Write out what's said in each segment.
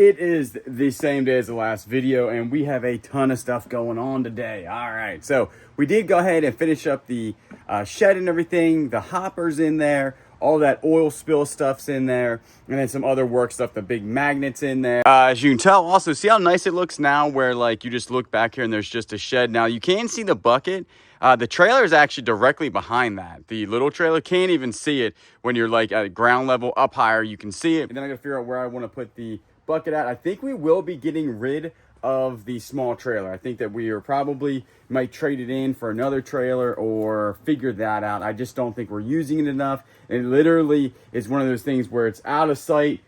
It is the same day as the last video, and we have a ton of stuff going on today. All right, so we did go ahead and finish up the shed and everything. The hopper's in there. All that oil spill stuff's in there. And then some other work stuff, the big magnets in there. As you can tell, also, see how nice it looks now where, like, you just look back here and there's just a shed. Now, you can see the bucket. The trailer is actually directly behind that. The little trailer, can't even see it when you're, like, at ground level, up higher. You can see it. And then I got to figure out where I want to put the bucket at. I think we will be getting rid of the small trailer. I think that we are probably might trade it in for another trailer or figure that out. I just don't think we're using it enough. It literally is one of those things where it's out of sight,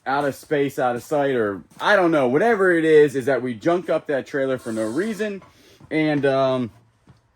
out of space, out of sight, or I don't know. Whatever it is that we junk up that trailer for no reason. And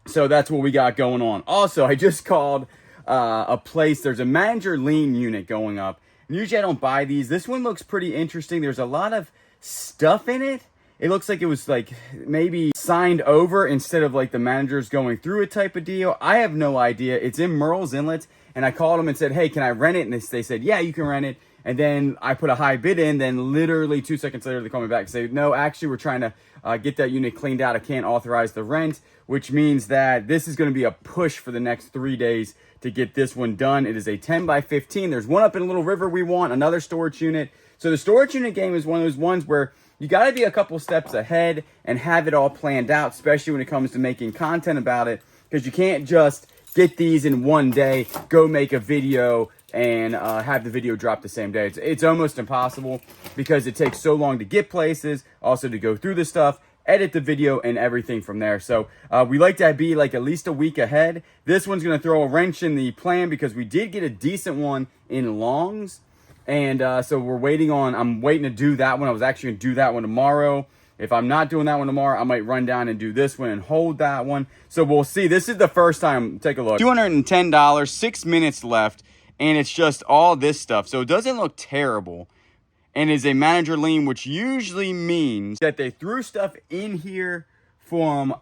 so that's what we got going on. Also, I just called a place. There's a manager lean unit going up. Usually I don't buy these. This one looks pretty interesting. There's a lot of stuff in it. It looks like it was like maybe signed over instead of like the managers going through it type of deal. I have no idea. It's in Merle's Inlet, and I called them and said, hey, can I rent it? And they said, yeah, you can rent it. And then I put a high bid in. Then literally 2 seconds later, they call me back and say, no, actually, we're trying to get that unit cleaned out. I can't authorize the rent, which means that this is going to be a push for the next 3 days to get this one done. It is a 10 by 15. There's one up in Little River we want, another storage unit. So the storage unit game is one of those ones where you got to be a couple steps ahead and have it all planned out, especially when it comes to making content about it, because you can't just get these in one day, go make a video, and have the video drop the same day. It's almost impossible because it takes so long to get places, also to go through the stuff, edit the video, and everything from there. So we like to be like at least a week ahead. This one's going to throw a wrench in the plan because we did get a decent one in longs. And so I'm waiting to do that one. I was actually going to do that one tomorrow. If I'm not doing that one tomorrow, I might run down and do this one and hold that one. So we'll see. This is the first time. Take a look. $210, 6 minutes left, and it's just all this stuff. So it doesn't look terrible. And is a manager lean, which usually means that they threw stuff in here from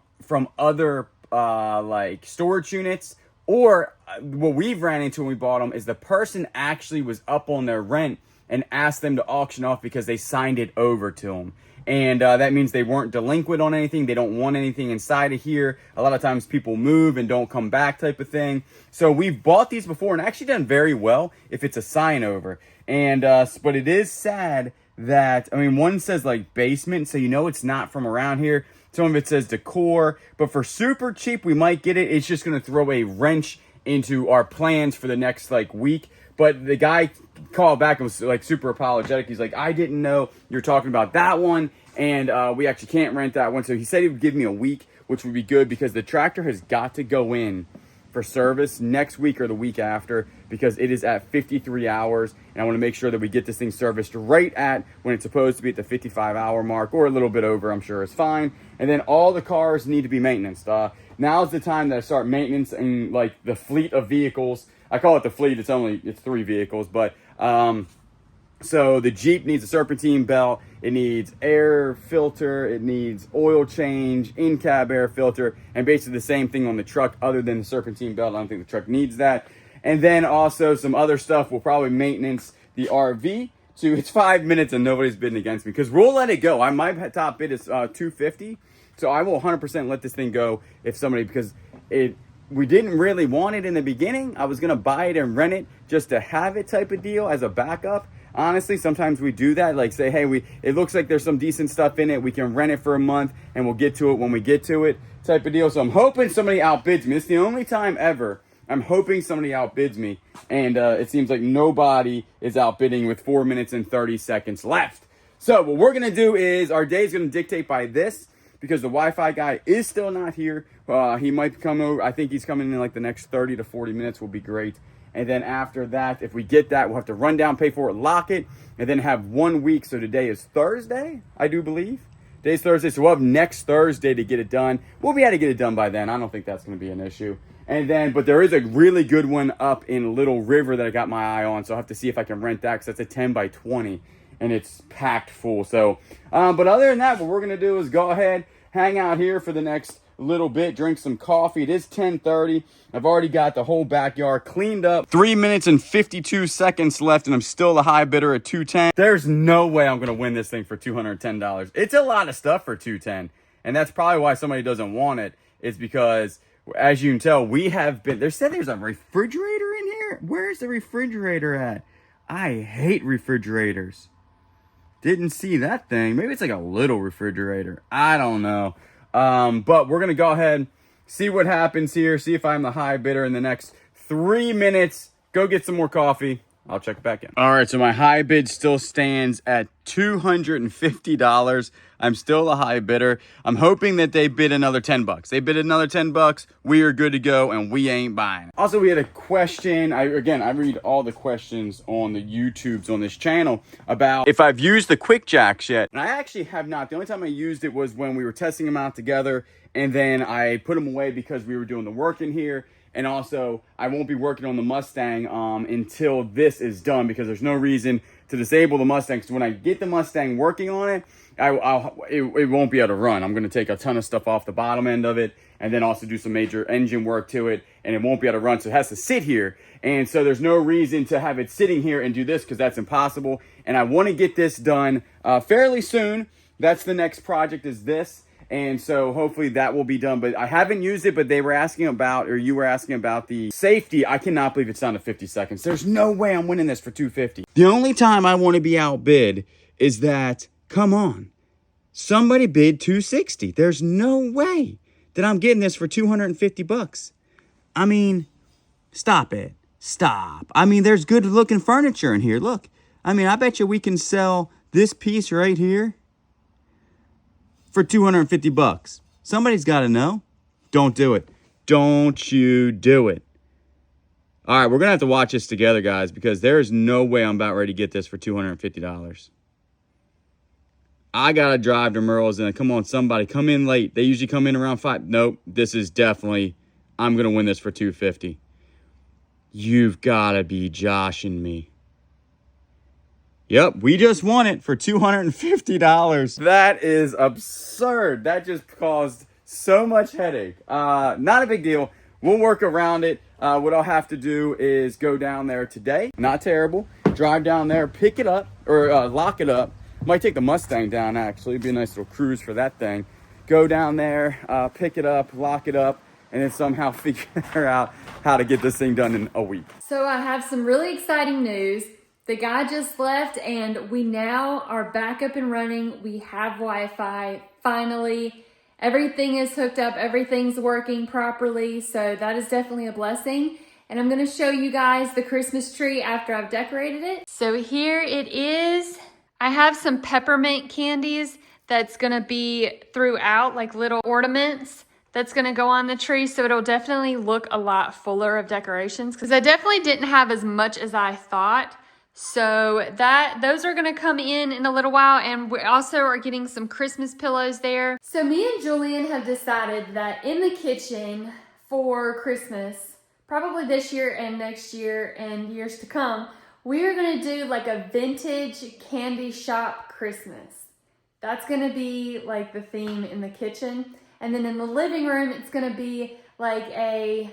other like storage units. Or what we've ran into when we bought them is the person actually was up on their rent and asked them to auction off because they signed it over to them. And that means they weren't delinquent on anything. They don't want anything inside of here. A lot of times people move and don't come back type of thing. So we've bought these before and actually done very well if it's a sign over. And but it is sad that, I mean, one says like basement, so you know it's not from around here. Some of it says decor, but for super cheap, we might get it. It's just going to throw a wrench into our plans for the next like week. But the guy called back and was like super apologetic. He's like, I didn't know you're talking about that one, and we actually can't rent that one. So he said he would give me a week, which would be good because the tractor has got to go in for service next week or the week after because it is at 53 hours, and I want to make sure that we get this thing serviced right at when it's supposed to be at the 55-hour mark or a little bit over. I'm sure it's fine. And then all the cars need to be maintained. Now's the time that I start maintenance and like the fleet of vehicles. I call it the fleet. It's 3 vehicles, but so the Jeep needs a serpentine belt. It needs air filter. It needs oil change, in-cab air filter, and basically the same thing on the truck other than the serpentine belt. I don't think the truck needs that. And then also some other stuff. We'll probably maintenance the RV. So it's 5 minutes and nobody's bidding against me because we'll let it go. My top bid is $250. So I will 100% let this thing go if somebody, because we didn't really want it in the beginning. I was going to buy it and rent it just to have it type of deal as a backup. Honestly, sometimes we do that, like say, hey, it looks like there's some decent stuff in it. We can rent it for a month and we'll get to it when we get to it type of deal. So I'm hoping somebody outbids me. It's the only time ever I'm hoping somebody outbids me. And it seems like nobody is outbidding with 4 minutes and 30 seconds left. So what we're going to do is our day is going to dictate by this because the Wi-Fi guy is still not here. He might come over. I think he's coming in like the next 30 to 40 minutes will be great. And then after that, if we get that, we'll have to run down, pay for it, lock it, and then have 1 week. So today is Thursday, I do believe. Today's Thursday, so we'll have next Thursday to get it done. We'll be able to get it done by then. I don't think that's going to be an issue. And then, but there is a really good one up in Little River that I got my eye on. So I'll have to see if I can rent that because that's a 10 by 20 and it's packed full. So, but other than that, what we're going to do is go ahead, hang out here for the next a little bit, drink some coffee. It is 10:30. I've already got the whole backyard cleaned up. 3 minutes and 52 seconds left, and I'm still the high bidder at 210. There's no way I'm gonna win this thing for $210. It's a lot of stuff for 210, and that's probably why somebody doesn't want it. It's because, as you can tell, we have been. They said there's a refrigerator in here. Where's the refrigerator at? I hate refrigerators. Didn't see that thing. Maybe it's like a little refrigerator. I don't know. But we're going to go ahead, see what happens here, see if I'm the high bidder in the next 3 minutes. Go get some more coffee. I'll check back in. All right, so my high bid still stands at $250. I'm still a high bidder. I'm hoping that they bid another 10 bucks. They bid another 10 bucks. We are good to go, and we ain't buying. Also, we had a question. I read all the questions on the YouTubes on this channel about if I've used the quick jacks yet. And I actually have not. The only time I used it was when we were testing them out together, and then I put them away because we were doing the work in here. And also, I won't be working on the Mustang until this is done, because there's no reason to disable the Mustang. Because when I get the Mustang working on it, it won't be able to run. I'm going to take a ton of stuff off the bottom end of it, and then also do some major engine work to it, and it won't be able to run. So it has to sit here. And so there's no reason to have it sitting here and do this, because that's impossible. And I want to get this done fairly soon. That's the next project, is this. And so hopefully that will be done. But I haven't used it, but they were asking about, or you were asking about the safety. I cannot believe it's down to 50 seconds. There's no way I'm winning this for $250. The only time I want to be outbid is that, come on, somebody bid $260. There's no way that I'm getting this for $250. I mean, stop it. Stop. I mean, there's good looking furniture in here. Look, I mean, I bet you we can sell this piece right here for $250. Somebody's got to know. Don't do it. Don't you do it. All right, we're going to have to watch this together, guys, because there is no way I'm about ready to get this for $250. I got to drive to Merle's, and come on, somebody, come in late. They usually come in around 5. Nope, this is definitely, I'm going to win this for $250. You've got to be joshing me. Yep, we just won it for $250. That is absurd. That just caused so much headache. Not a big deal. We'll work around it. What I'll have to do is go down there today. Not terrible. Drive down there, pick it up, or lock it up. Might take the Mustang down, actually. It'd be a nice little cruise for that thing. Go down there, pick it up, lock it up, and then somehow figure out how to get this thing done in a week. So I have some really exciting news. The guy just left, and we now are back up and running. We have Wi-Fi, finally. Everything is hooked up. Everything's working properly. So that is definitely a blessing. And I'm going to show you guys the Christmas tree after I've decorated it. So here it is. I have some peppermint candies that's going to be throughout, like little ornaments that's going to go on the tree. So it'll definitely look a lot fuller of decorations, because I definitely didn't have as much as I thought. So those are going to come in a little while, and we also are getting some Christmas pillows there. So me and Julian have decided that in the kitchen for Christmas, probably this year and next year and years to come, we are going to do like a vintage candy shop Christmas. That's going to be like the theme in the kitchen. And then in the living room, it's going to be like a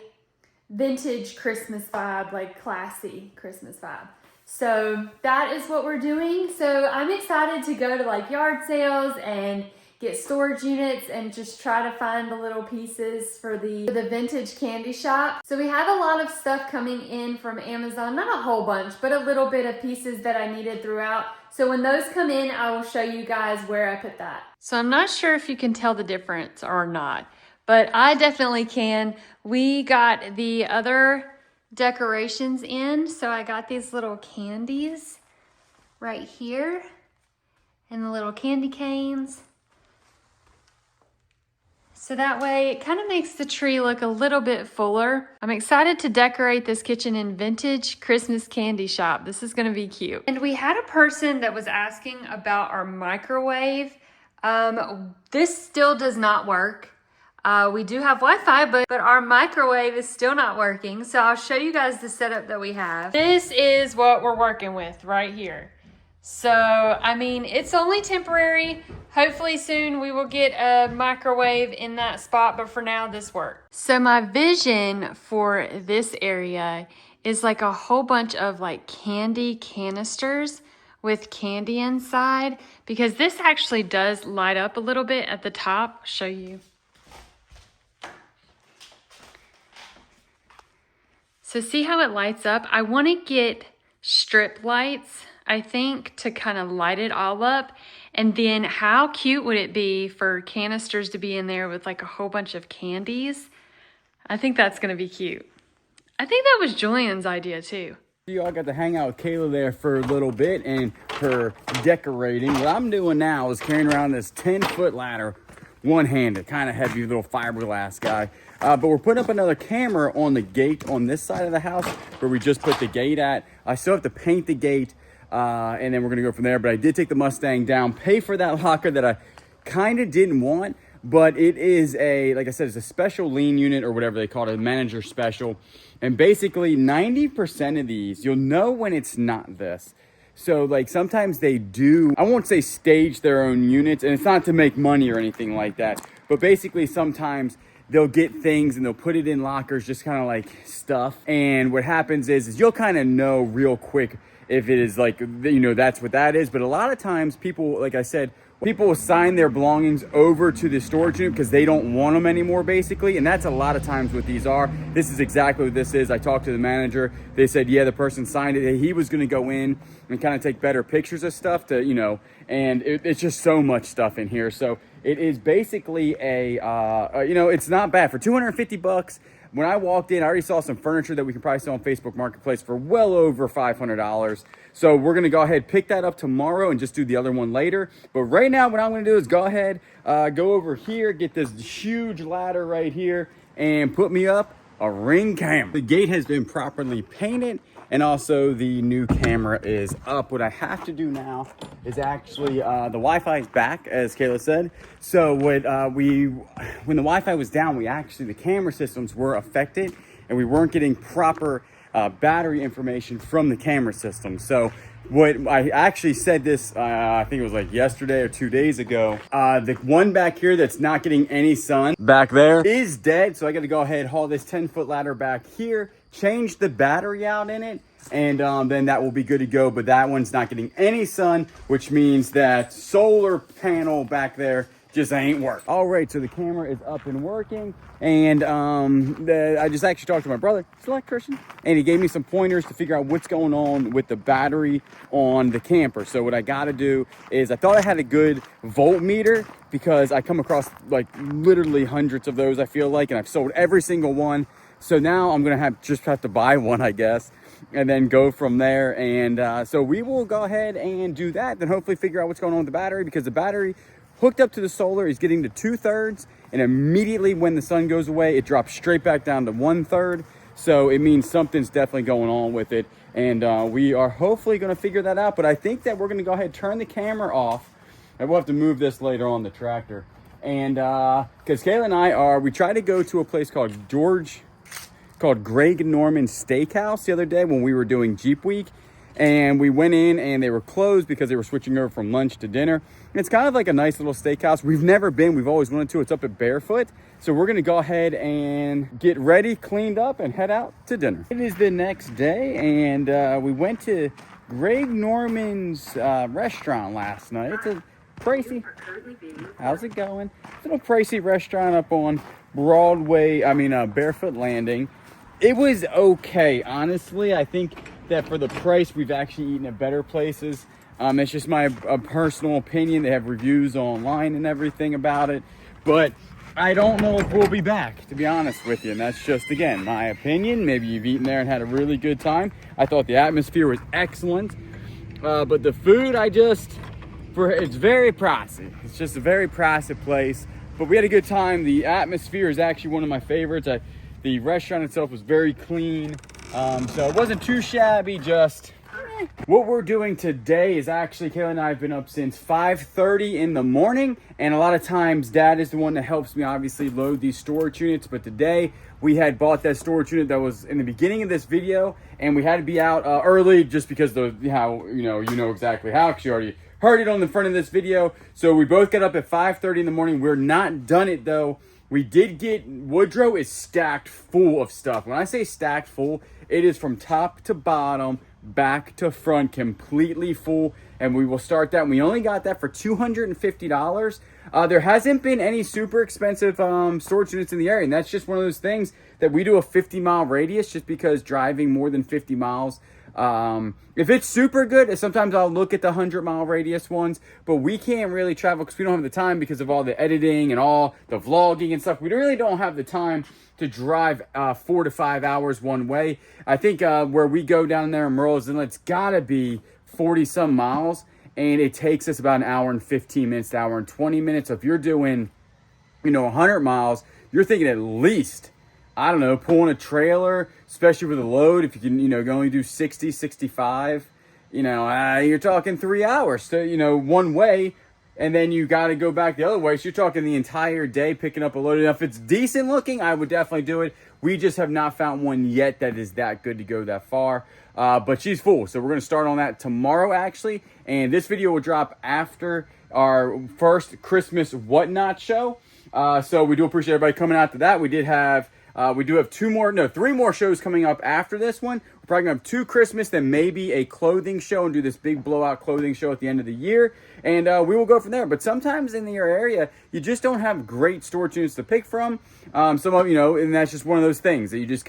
vintage Christmas vibe, like classy Christmas vibe. So that is what we're doing. So I'm excited to go to like yard sales and get storage units and just try to find the little pieces for the vintage candy shop. So we have a lot of stuff coming in from Amazon, not a whole bunch, but a little bit of pieces that I needed throughout. So when those come in, I will show you guys where I put that. So I'm not sure if you can tell the difference or not, but I definitely can. We got the other decorations in. So I got these little candies right here and the little candy canes. So that way it kind of makes the tree look a little bit fuller. I'm excited to decorate this kitchen in vintage Christmas candy shop. This is gonna be cute. And we had a person that was asking about our microwave. This still does not work. We do have Wi-Fi, but our microwave is still not working. So I'll show you guys the setup that we have. This is what we're working with right here. So, I mean, it's only temporary. Hopefully soon we will get a microwave in that spot, but for now this works. So my vision for this area is like a whole bunch of like candy canisters with candy inside, because this actually does light up a little bit at the top. I'll show you. So see how it lights up? I want to get strip lights, I think, to kind of light it all up. And then how cute would it be for canisters to be in there with like a whole bunch of candies? I think that's going to be cute. I think that was Julian's idea too. You all got to hang out with Kayla there for a little bit and for decorating. What I'm doing now is carrying around this 10-foot ladder, one-handed, kind of heavy little fiberglass guy. But we're putting up another camera on the gate on this side of the house where we just put the gate at. I still have to paint the gate, and then we're gonna go from there. But I did take the Mustang down, pay for that locker that I kind of didn't want, but it is a, like I said, it's a special lean unit or whatever they call it, a manager special. And basically 90% of these, you'll know when it's not this. So like sometimes they do, I won't say stage their own units, and it's not to make money or anything like that, but basically sometimes they'll get things and they'll put it in lockers, just kind of like stuff. And what happens is you'll kind of know real quick if it is like, you know, that's what that is. But a lot of times people, like I said, people will sign their belongings over to the storage unit because they don't want them anymore, basically. And that's a lot of times what these are. This is exactly what this is. I talked to the manager. They said, yeah, the person signed it. He was going to go in and kind of take better pictures of stuff to, you know, and it's just so much stuff in here. So it is basically a, you know, it's not bad for 250 bucks. When I walked in, I already saw some furniture that we can probably sell on Facebook Marketplace for well over $500. So we're going to go ahead, pick that up tomorrow and just do the other one later. But right now, what I'm going to do is go ahead, go over here, get this huge ladder right here and put me up a Ring camera. The gate has been properly painted and also the new camera is up. What I have to do now is actually, the Wi-Fi is back, as Kayla said. So what when the Wi-Fi was down, the camera systems were affected and we weren't getting proper battery information from the camera system. So what I actually said this, I think it was like yesterday or 2 days ago, the one back here that's not getting any sun back there is dead. So I got to go ahead, haul this 10-foot ladder back here, change the battery out in it, and then that will be good to go. But that one's not getting any sun, which means that solar panel back there just ain't work. All right, so the camera is up and working, and I just actually talked to my brother, he's an electrician, and he gave me some pointers to figure out what's going on with the battery on the camper. So what I got to do is, I thought I had a good voltmeter because I come across like literally hundreds of those, I feel like, and I've sold every single one. So now I'm gonna just have to buy one, I guess, and then go from there. And so we will go ahead and do that, then hopefully figure out what's going on with the battery, because the battery hooked up to the solar is getting to 2/3, and immediately when the sun goes away, it drops straight back down to 1/3. So it means something's definitely going on with it, and we are hopefully going to figure that out. But I think that we're going to go ahead and turn the camera off, and we'll have to move this later on the tractor. And because Kayla and we tried to go to a place called Greg Norman Steakhouse the other day when we were doing Jeep Week. And we went in and they were closed because they were switching over from lunch to dinner. And it's kind of like a nice little steakhouse. We've never been, we've always wanted to. It's up at Barefoot. So we're gonna go ahead and get ready, cleaned up, and head out to dinner. It is the next day, and we went to Greg Norman's restaurant last night. It's a pricey, how's it going? It's a little pricey restaurant up on Barefoot Landing. It was okay, honestly. I think that for the price, we've actually eaten at better places. It's just my personal opinion. They have reviews online and everything about it, but I don't know if we'll be back, to be honest with you. And that's just, again, my opinion. Maybe you've eaten there and had a really good time. I thought the atmosphere was excellent, but the food, it's very pricey. It's just a very pricey place, but we had a good time. The atmosphere is actually one of my favorites. The restaurant itself was very clean, so it wasn't too shabby, just Bye. What we're doing today is actually, Kayla and I have been up since 5:30 in the morning, and a lot of times Dad is the one that helps me obviously load these storage units, but today we had bought that storage unit that was in the beginning of this video, and we had to be out early just because you know exactly how, because you already heard it on the front of this video. So we both got up at 5:30 in the morning. We're not done it though. We did get, Woodrow is stacked full of stuff. When I say stacked full, it is from top to bottom, back to front, completely full. And we will start that. And we only got that for $250. There hasn't been any super expensive storage units in the area. And that's just one of those things that we do a 50-mile radius just because driving more than 50 miles, if it's super good, sometimes I'll look at the 100-mile radius ones, but we can't really travel because we don't have the time because of all the editing and all the vlogging and stuff. We really don't have the time to drive 4 to 5 hours one way. I think where we go down there in Merle's Inlet, it's gotta be 40 some miles, and it takes us about an hour and 15 minutes to hour and 20 minutes. So if you're doing, 100 miles, you're thinking at least, I don't know, pulling a trailer, especially with a load, if you can, only do 60, 65, you're talking 3 hours to, one way, and then you got to go back the other way. So you're talking the entire day picking up a load. And if it's decent looking, I would definitely do it. We just have not found one yet that is that good to go that far. But she's full. So we're going to start on that tomorrow, actually. And this video will drop after our first Christmas Whatnot show. So we do appreciate everybody coming out to that. We do have 3 more shows coming up after this one. We're probably gonna have 2 Christmas, then maybe a clothing show and do this big blowout clothing show at the end of the year. And we will go from there. But sometimes in your area, you just don't have great storage units to pick from. Some of, and that's just one of those things that you just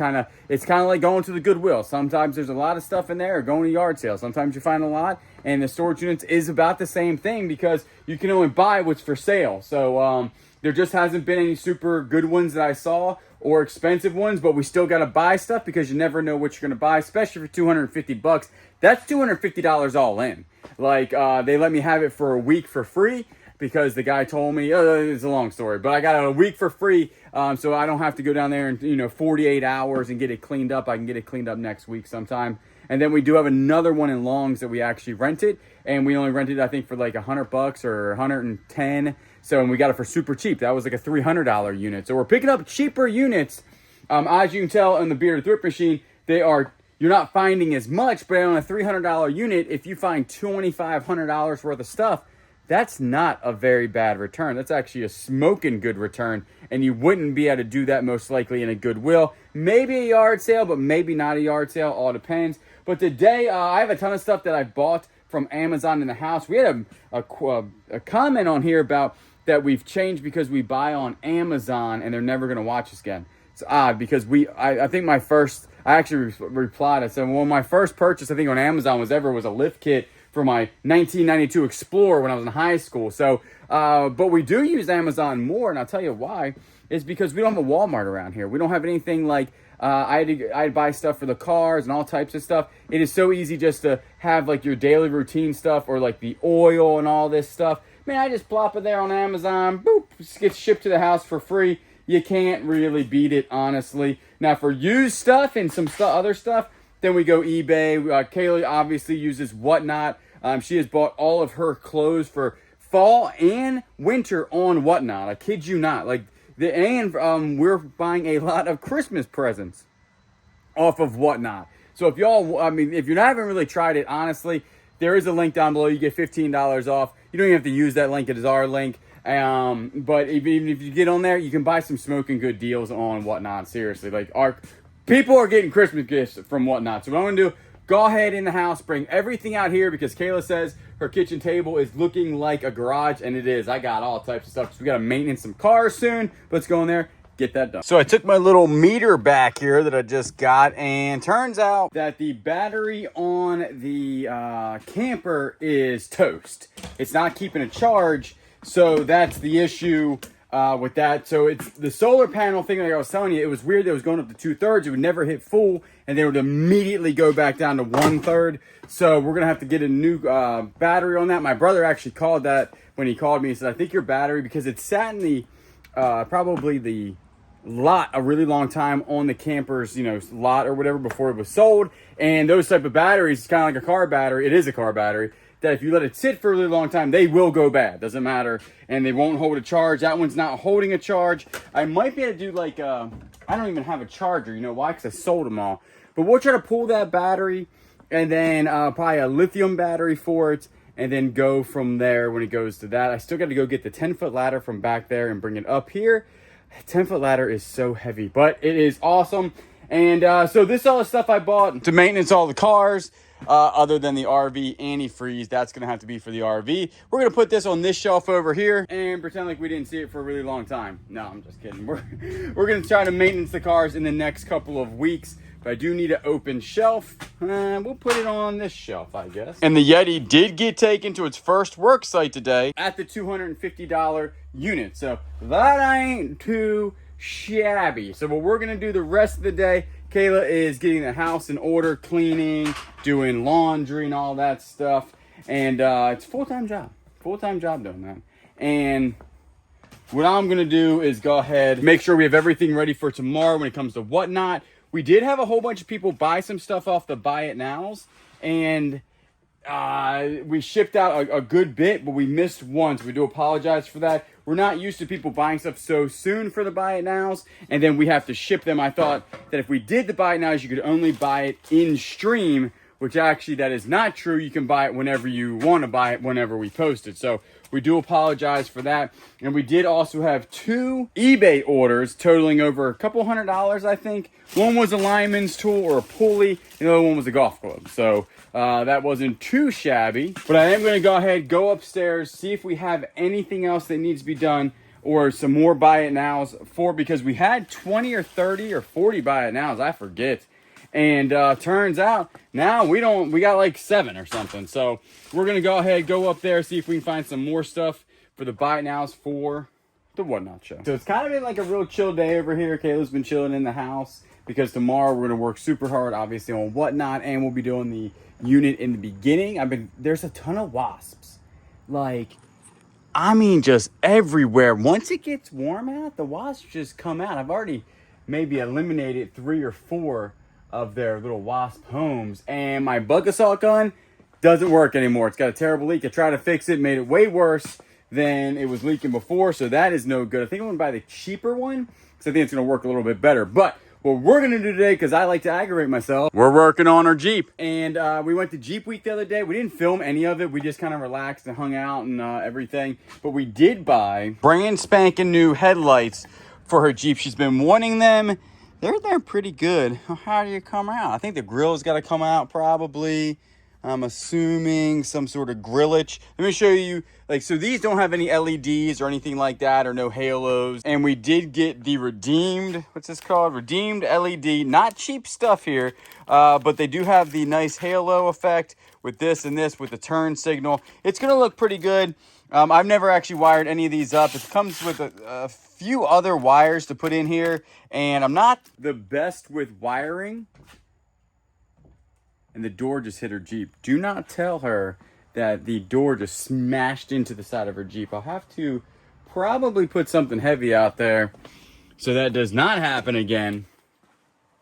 it's kind of like going to the Goodwill. Sometimes there's a lot of stuff in there, or going to yard sales. Sometimes you find a lot, and the storage units is about the same thing because you can only buy what's for sale. So there just hasn't been any super good ones that I saw, or expensive ones, but we still got to buy stuff because you never know what you're going to buy, especially for $250. That's $250 all in. Like, they let me have it for a week for free because the guy told me, it's a long story, but I got it a week for free, so I don't have to go down there in 48 hours and get it cleaned up. I can get it cleaned up next week sometime. And then we do have another one in Longs that we actually rented, and we only rented, I think, for like $100 or 110. So, and we got it for super cheap. That was like a $300 unit. So we're picking up cheaper units. As you can tell in the Bearded Thrift Machine, you're not finding as much, but on a $300 unit, if you find $2,500 worth of stuff, that's not a very bad return. That's actually a smoking good return, and you wouldn't be able to do that most likely in a Goodwill. Maybe a yard sale, but maybe not a yard sale. All depends. But today, I have a ton of stuff that I bought from Amazon in the house. We had a comment on here about that we've changed because we buy on Amazon and they're never going to watch us again. It's odd because I think I actually replied. I said, well, my first purchase I think on Amazon was a lift kit for my 1992 Explorer when I was in high school. So, but we do use Amazon more, and I'll tell you why. It's because we don't have a Walmart around here. We don't have anything like, I'd buy stuff for the cars and all types of stuff. It is so easy just to have like your daily routine stuff or like the oil and all this stuff. Man, I just plop it there on Amazon, boop, it gets shipped to the house for free. You can't really beat it, honestly. Now, for used stuff and some other stuff, then we go eBay. Kaylee obviously uses Whatnot. She has bought all of her clothes for fall and winter on Whatnot. I kid you not. We're buying a lot of Christmas presents off of Whatnot. So if if you haven't really tried it, honestly, there is a link down below. You get $15 off. You don't even have to use that link. It is our link. But even if you get on there, you can buy some smoking good deals on Whatnot. Seriously, our people are getting Christmas gifts from Whatnot. So what I'm going to do, go ahead in the house, bring everything out here because Kayla says her kitchen table is looking like a garage, and it is. I got all types of stuff. So we got to maintenance some cars soon. Let's go in there, get that done. So I took my little meter back here that I just got, and turns out that the battery on the camper is toast. It's not keeping a charge, so that's the issue with that. So it's the solar panel thing, like I was telling you, it was weird that it was going up to 2/3. It would never hit full, and they would immediately go back down to 1/3. So we're gonna have to get a new battery on that. My brother actually called that when he called me. He said, I think your battery, because it sat in the probably the a really long time on the camper's, lot or whatever before it was sold. And those type of batteries, it's kind of like a car battery. It is a car battery that if you let it sit for a really long time, they will go bad. Doesn't matter. And they won't hold a charge. That one's not holding a charge. I might be able to do like, I don't even have a charger. You know why? Because I sold them all. But we'll try to pull that battery and then probably a lithium battery for it. And then go from there when it goes to that. I still got to go get the 10-foot ladder from back there and bring it up here. 10-foot ladder is so heavy, but it is awesome. And so this is all the stuff I bought to maintenance all the cars, other than the RV antifreeze. That's going to have to be for the RV. We're going to put this on this shelf over here and pretend like we didn't see it for a really long time. No, I'm just kidding. We're going to try to maintenance the cars in the next couple of weeks. If I do need an open shelf, we'll put it on this shelf, I guess. And the Yeti did get taken to its first work site today at the $250 unit. So that ain't too shabby. So what we're going to do the rest of the day, Kayla is getting the house in order, cleaning, doing laundry and all that stuff. And it's a full-time job. Full-time job doing that. And what I'm going to do is go ahead, make sure we have everything ready for tomorrow when it comes to whatnot. We did have a whole bunch of people buy some stuff off the Buy It Nows, and we shipped out a good bit, but we missed one, so we do apologize for that. We're not used to people buying stuff so soon for the Buy It Nows, and then we have to ship them. I thought that if we did the Buy It Nows, you could only buy it in stream, which actually that is not true. You can buy it whenever you want to buy it, whenever we post it. So we do apologize for that. And we did also have 2 eBay orders totaling over a couple $100, I think. One was a lineman's tool or a pulley, and the other one was a golf club. So that wasn't too shabby. But I am going to go ahead, go upstairs, see if we have anything else that needs to be done or some more Buy It Nows because we had 20 or 30 or 40 Buy It Nows, I forget. And turns out now we got like 7 or something. So we're going to go ahead, go up there, see if we can find some more stuff for the Buy It Nows for the Whatnot show. So it's kind of been like a real chill day over here. Kayla's been chilling in the house because tomorrow we're going to work super hard, obviously, on Whatnot. And we'll be doing the unit in the beginning. There's a ton of wasps. Just everywhere. Once it gets warm out, the wasps just come out. I've already maybe eliminated 3 or 4 of their little wasp homes, and my bug assault gun doesn't work anymore. It's got a terrible leak. I tried to fix it, made it way worse than it was leaking before, so that is no good. I think I'm gonna buy the cheaper one because I think it's gonna work a little bit better. But what we're gonna do today, because I like to aggravate myself, we're working on our Jeep. And we went to Jeep Week the other day. We didn't film any of it. We just kind of relaxed and hung out and everything. But we did buy brand spanking new headlights for her Jeep. She's been wanting them. They're pretty good. How do you come out? I think the grill's got to come out probably. I'm assuming some sort of grillage. Let me show you. So these don't have any LEDs or anything like that, or no halos. And we did get the redeemed, what's this called? Redeemed LED. Not cheap stuff here, but they do have the nice halo effect with this and this with the turn signal. It's going to look pretty good. I've never actually wired any of these up. It comes with a few other wires to put in here, and I'm not the best with wiring. And the door just hit her Jeep. Do not tell her that the door just smashed into the side of her Jeep. I'll have to probably put something heavy out there so that does not happen again.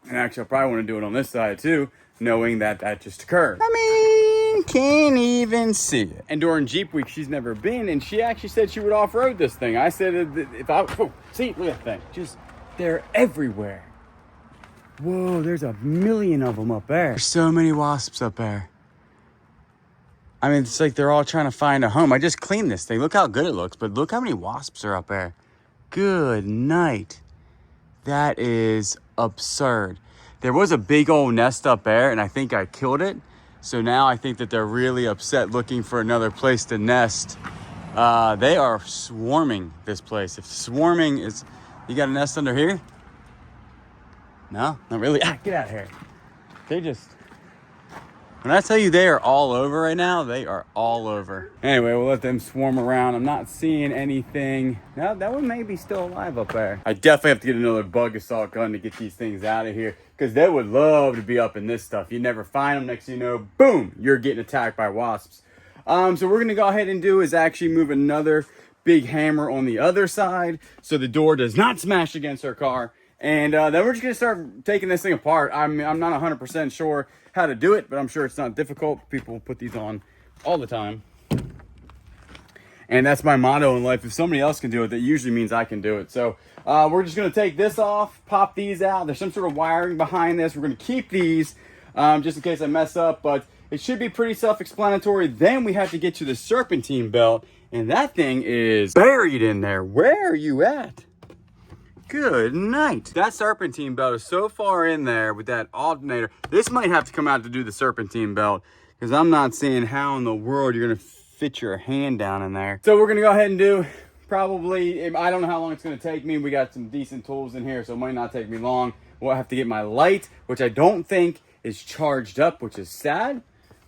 And actually, I'll probably want to do it on this side too, knowing that that just occurred. Can't even see it. And during Jeep Week, she's never been, and she actually said she would off-road this thing. I said see, look at that thing. They're everywhere. Whoa, there's a million of them up there. There's so many wasps up there. It's like they're all trying to find a home. I just cleaned this thing. Look how good it looks, but look how many wasps are up there. Good night. That is absurd. There was a big old nest up there, and I think I killed it. So now I think that they're really upset looking for another place to nest. They are swarming this place. If swarming is... You got a nest under here? No, not really. Get out of here. They just... When I tell you they are all over right now, they are all over. Anyway, we'll let them swarm around. I'm not seeing anything. No, that one may be still alive up there. I definitely have to get another bug assault gun to get these things out of here, because they would love to be up in this stuff. You never find them. Next thing you know, boom, you're getting attacked by wasps. So we're going to go ahead and do is actually move another big hammer on the other side so the door does not smash against her car. And then we're just gonna start taking this thing apart. I'm not 100% sure how to do it, but I'm sure it's not difficult. People put these on all the time. And that's my motto in life. If somebody else can do it, that usually means I can do it. So we're just gonna take this off, pop these out. There's some sort of wiring behind this. We're gonna keep these just in case I mess up, but it should be pretty self-explanatory. Then we have to get to the serpentine belt, and that thing is buried in there. Where are you at? Good night. That serpentine belt is so far in there with that alternator. This might have to come out to do the serpentine belt, because I'm not seeing how in the world you're gonna fit your hand down in there. So we're gonna go ahead and do probably, I don't know how long it's gonna take me. We got some decent tools in here, so it might not take me long. We'll have to get my light, which I don't think is charged up, which is sad.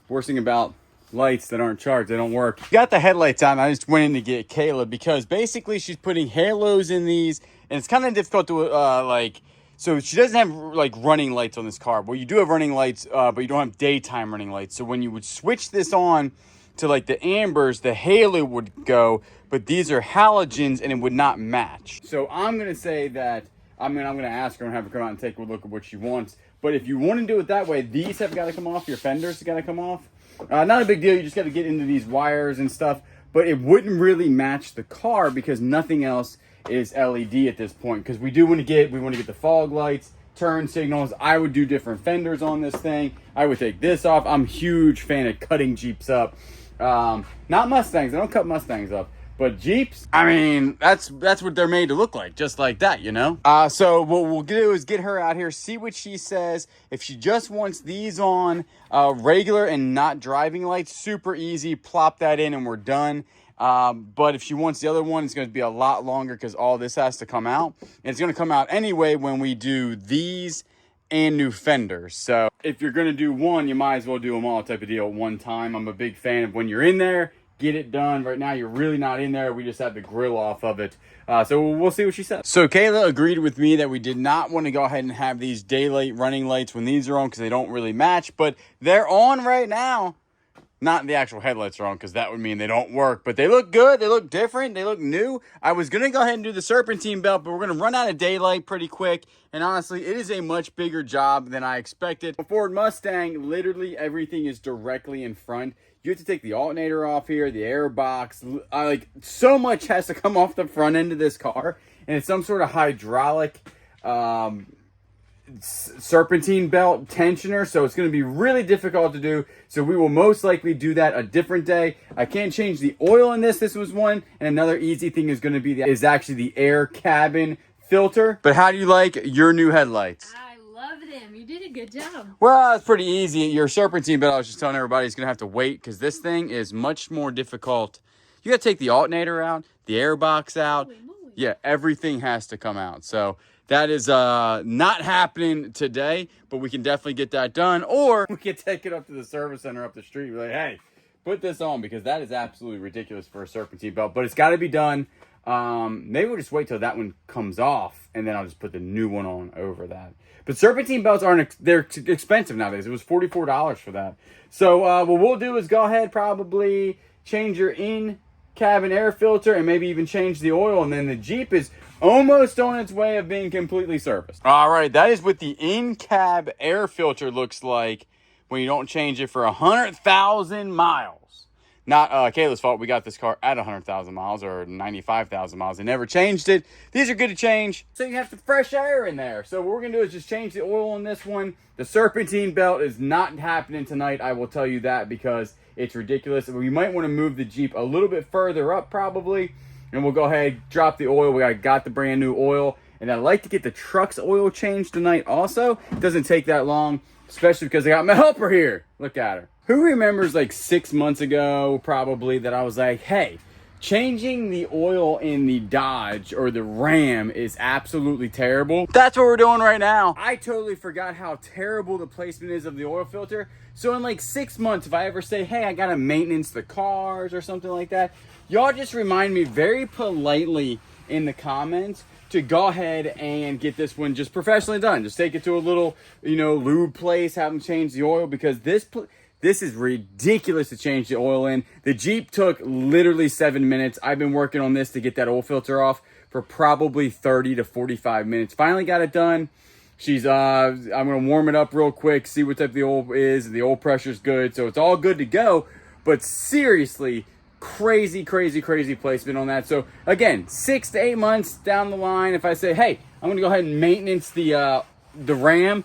Worst thing about lights that aren't charged, they don't work. Got the headlights on. I just went in to get Kayla because basically she's putting halos in these, and it's kind of difficult to so she doesn't have like running lights on this car. Well, you do have running lights, but you don't have daytime running lights. So when you would switch this on to like the ambers, the halo would go, but these are halogens and it would not match. So I'm gonna say that I'm gonna ask her and have her come out and take a look at what she wants. But if you want to do it that way, these have got to come off. Your fenders have got to come off. Not a big deal. You just got to get into these wires and stuff. But it wouldn't really match the car because nothing else is LED at this point. Because we want to get the fog lights, turn signals. I would do different fenders on this thing. I would take this off. I'm a huge fan of cutting Jeeps up. Not Mustangs. I don't cut Mustangs up. But Jeeps, I mean, that's what they're made to look like, just like that, you know? So what we'll do is get her out here, see what she says. If she just wants these on regular and not driving lights, super easy, plop that in and we're done. But if she wants the other one, it's going to be a lot longer because all this has to come out. And it's going to come out anyway when we do these and new fenders. So if you're going to do one, you might as well do them all type of deal at one time. I'm a big fan of when you're in there, get it done. Right now, you're really not in there. We just have the grill off of it. So we'll see what she says. So Kayla agreed with me that we did not want to go ahead and have these daylight running lights when these are on because they don't really match, but they're on right now. Not the actual headlights are on because that would mean they don't work, but they look good. They look different. They look new. I was going to go ahead and do the serpentine belt, but we're going to run out of daylight pretty quick. And honestly, it is a much bigger job than I expected. A Ford Mustang, literally everything is directly in front. You have to take the alternator off here, the air box. Like so much has to come off the front end of this car. And it's some sort of hydraulic serpentine belt tensioner, so it's going to be really difficult to do. So we will most likely do that a different day. I can't change the oil in this. This was one. And another easy thing is going to be actually the air cabin filter. But how do you like your new headlights? I love them. You did a good job. Well, it's pretty easy. Your serpentine belt, I was just telling everybody, is going to have to wait because this thing is much more difficult. You got to take the alternator out, the air box out. Yeah, everything has to come out. So that is not happening today, but we can definitely get that done. Or we can take it up to the service center up the street. We're like, hey, put this on because that is absolutely ridiculous for a serpentine belt. But it's got to be done. Maybe we'll just wait till that one comes off, and then I'll just put the new one on over that. But serpentine belts they're expensive nowadays. It was $44 for that. So what we'll do is go ahead, probably change your in-cabin air filter and maybe even change the oil, and then the Jeep is almost on its way of being completely serviced. All right, that is what the in-cab air filter looks like when you don't change it for 100,000 miles. Not Kayla's fault. We got this car at 100,000 miles or 95,000 miles. They never changed it. These are good to change, so you have the fresh air in there. So what we're going to do is just change the oil on this one. The serpentine belt is not happening tonight. I will tell you that because it's ridiculous. We might want to move the Jeep a little bit further up probably. And we'll go ahead, drop the oil. We got the brand new oil. And I'd like to get the truck's oil changed tonight also. It doesn't take that long, especially because I got my helper here. Look at her. Who remembers like 6 months ago probably that I was like, hey, changing the oil in the Dodge or the Ram is absolutely terrible. That's what we're doing right now. I totally forgot how terrible the placement is of the oil filter. So in like 6 months, if I ever say, hey, I got to maintenance the cars or something like that, y'all just remind me very politely in the comments to go ahead and get this one just professionally done. Just take it to a little, lube place, have them change the oil because This is ridiculous to change the oil in. The Jeep took literally 7 minutes. I've been working on this to get that oil filter off for probably 30 to 45 minutes. Finally got it done. I'm gonna warm it up real quick, see what type of the oil is. The oil pressure's good, so it's all good to go. But seriously, crazy placement on that. So again, 6 to 8 months down the line, if I say, hey, I'm gonna go ahead and maintenance the Ram,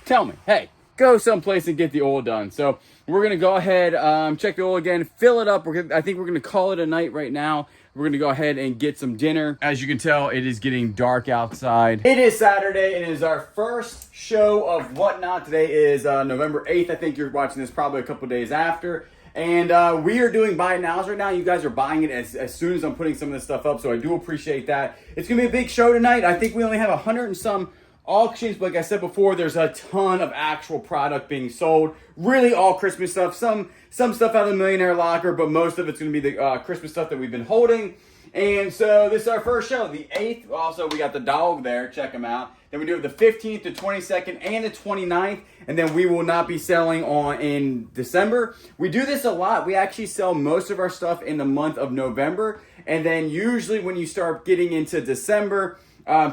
tell me, hey, go someplace and get the oil done. So we're gonna go ahead, check the oil again, fill it up. I think we're gonna call it a night right now. We're gonna go ahead and get some dinner. As you can tell, it is getting dark outside. It is Saturday, and it is our first show of Whatnot. Today is November 8th. I think you're watching this probably a couple days after. And we are doing buy nows right now. You guys are buying it as soon as I'm putting some of this stuff up, so I do appreciate that. It's gonna be a big show tonight. I think we only have 100 and some auctions, but like I said before, there's a ton of actual product being sold. Really all Christmas stuff. Some stuff out of the Millionaire Locker, but most of it's going to be the Christmas stuff that we've been holding. And so this is our first show, the 8th. Also, we got the dog there. Check him out. Then we do it the 15th, the 22nd, and the 29th. And then we will not be selling in December. We do this a lot. We actually sell most of our stuff in the month of November. And then usually when you start getting into December,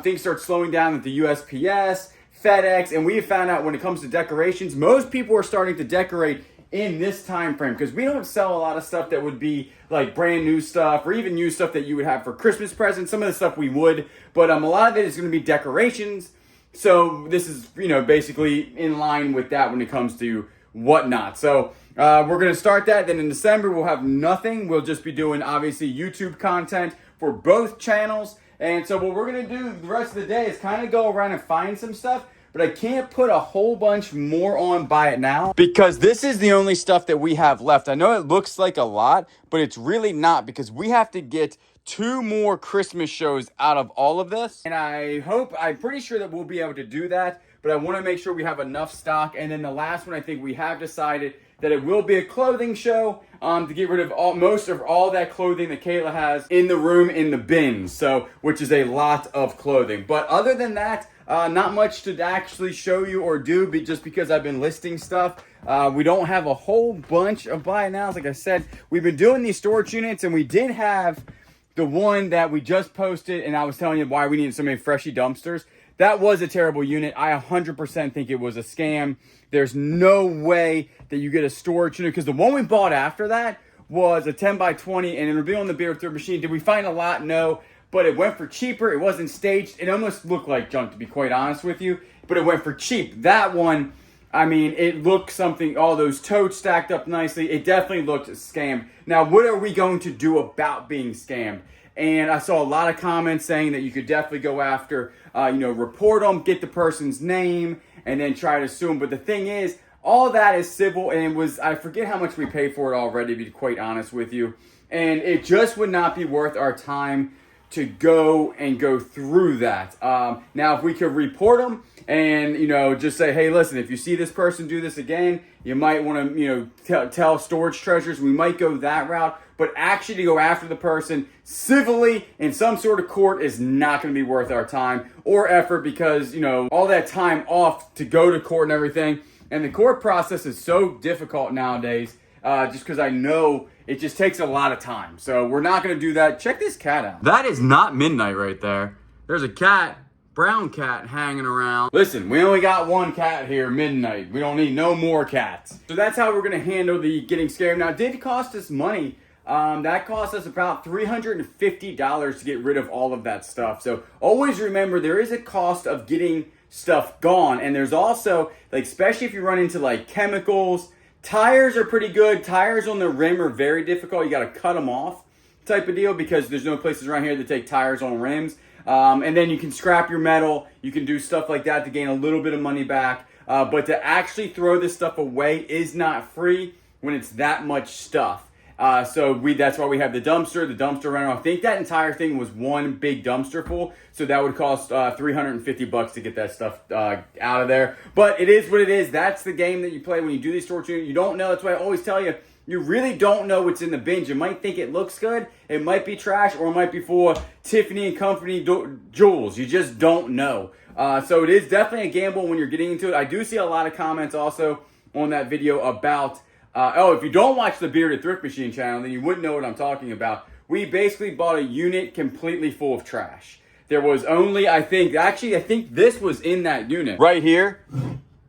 things start slowing down at the USPS, FedEx, and we have found out when it comes to decorations, most people are starting to decorate in this time frame because we don't sell a lot of stuff that would be like brand new stuff or even new stuff that you would have for Christmas presents. Some of the stuff we would, but a lot of it is going to be decorations. So this is, basically in line with that when it comes to Whatnot. So we're going to start that. Then in December, we'll have nothing. We'll just be doing, obviously, YouTube content for both channels. And so what we're going to do the rest of the day is kind of go around and find some stuff, but I can't put a whole bunch more on Buy It Now because this is the only stuff that we have left. I know it looks like a lot, but it's really not because we have to get 2 more Christmas shows out of all of this. And I'm pretty sure that we'll be able to do that, but I want to make sure we have enough stock. And then the last one, I think we have decided that it will be a clothing show to get rid of most of all that clothing that Kayla has in the room in the bins, so which is a lot of clothing. But other than that, not much to actually show you or do, just because I've been listing stuff. We don't have a whole bunch of buy nows. Like I said, we've been doing these storage units, and we did have the one that we just posted, and I was telling you why we needed so many Freshie dumpsters. That was a terrible unit. I 100% think it was a scam. There's no way that you get a storage unit because the one we bought after that was a 10 by 20 and it'll be on the Bearded Thrift Machine. Did we find a lot? No, but it went for cheaper. It wasn't staged. It almost looked like junk, to be quite honest with you, but it went for cheap. That one, I mean, it looked something, all those totes stacked up nicely. It definitely looked scammed. Now, what are we going to do about being scammed? And I saw a lot of comments saying that you could definitely go after, report them, get the person's name, and then try to sue them. But the thing is, all that is civil, and I forget how much we paid for it already, to be quite honest with you. And it just would not be worth our time to go through that. Now, if we could report them and, just say, hey, listen, if you see this person do this again, you might want to, tell Storage Treasures. We might go that route. But actually to go after the person civilly in some sort of court is not going to be worth our time or effort because, all that time off to go to court and everything. And the court process is so difficult nowadays just because I know it just takes a lot of time. So we're not going to do that. Check this cat out. That is not Midnight right there. There's a cat, brown cat, hanging around. Listen, we only got one cat here, Midnight. We don't need no more cats. So that's how we're going to handle the getting scared. Now, it did cost us money. That cost us about $350 to get rid of all of that stuff. So always remember there is a cost of getting stuff gone. And there's also, especially if you run into chemicals, tires are pretty good. Tires on the rim are very difficult. You got to cut them off type of deal because there's no places around here that take tires on rims. And then you can scrap your metal. You can do stuff like that to gain a little bit of money back. But to actually throw this stuff away is not free when it's that much stuff. So that's why we have the dumpster rental. I think that entire thing was one big dumpster full. So that would cost $350 to get that stuff out of there. But it is what it is. That's the game that you play when you do these storage units. You don't know. That's why I always tell you, you really don't know what's in the bins. You might think it looks good. It might be trash, or it might be for Tiffany and Company jewels. You just don't know. So it is definitely a gamble when you're getting into it. I do see a lot of comments also on that video about, if you don't watch the Bearded Thrift Machine channel, then you wouldn't know what I'm talking about. We basically bought a unit completely full of trash. There was only, I think this was in that unit. Right here.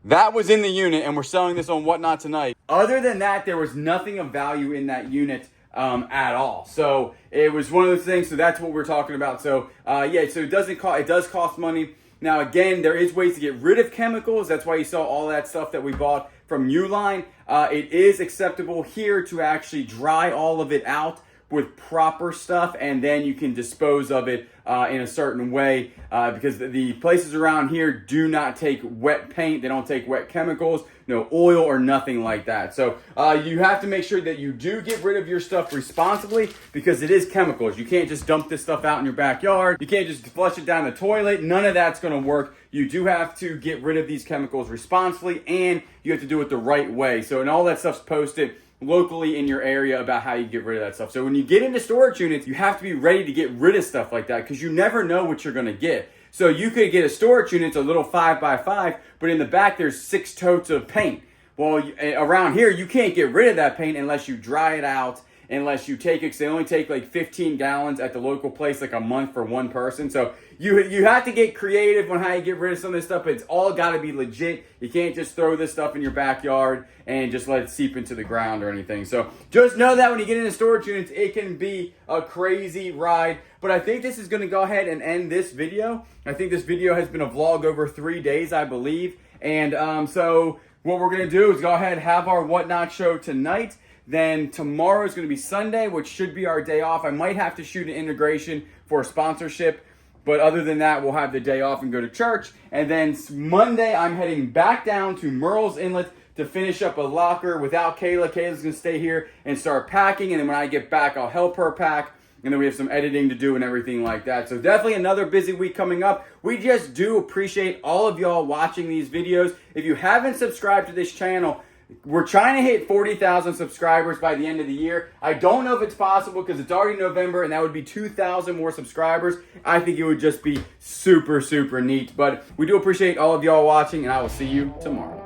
That was in the unit, and we're selling this on Whatnot tonight. Other than that, there was nothing of value in that unit at all. So it was one of those things. So that's what we're talking about. So yeah, so it does cost money. Now again, there is ways to get rid of chemicals. That's why you saw all that stuff that we bought from Uline. It is acceptable here to actually dry all of it out with proper stuff, and then you can dispose of it in a certain way because the places around here do not take wet paint. They don't take wet chemicals, no oil or nothing like that. So you have to make sure that you do get rid of your stuff responsibly because it is chemicals. You can't just dump this stuff out in your backyard. You can't just flush it down the toilet. None of that's going to work. You do have to get rid of these chemicals responsibly, and you have to do it the right way. So, and all that stuff's posted locally in your area about how you get rid of that stuff. So when you get into storage units, you have to be ready to get rid of stuff like that because you never know what you're going to get. So you could get a storage unit, it's a little 5x5, but in the back there's 6 totes of paint. Well, around here you can't get rid of that paint unless you dry it out, unless you take it, because they only take like 15 gallons at the local place, like a month for one person. So you have to get creative on how you get rid of some of this stuff, but it's all got to be legit. You can't just throw this stuff in your backyard and just let it seep into the ground or anything. So just know that when you get into storage units, it can be a crazy ride. But I think this is going to go ahead and end this video. I think this video has been a vlog over 3 days, I believe. And so what we're going to do is go ahead and have our Whatnot show tonight. Then tomorrow is going to be Sunday, which should be our day off. I might have to shoot an integration for a sponsorship. But other than that, we'll have the day off and go to church. And then Monday, I'm heading back down to Merle's Inlet to finish up a locker without Kayla. Kayla's going to stay here and start packing. And then when I get back, I'll help her pack. And then we have some editing to do and everything like that. So definitely another busy week coming up. We just do appreciate all of y'all watching these videos. If you haven't subscribed to this channel, we're trying to hit 40,000 subscribers by the end of the year. I don't know if it's possible because it's already November and that would be 2,000 more subscribers. I think it would just be super, super neat. But we do appreciate all of y'all watching, and I will see you tomorrow.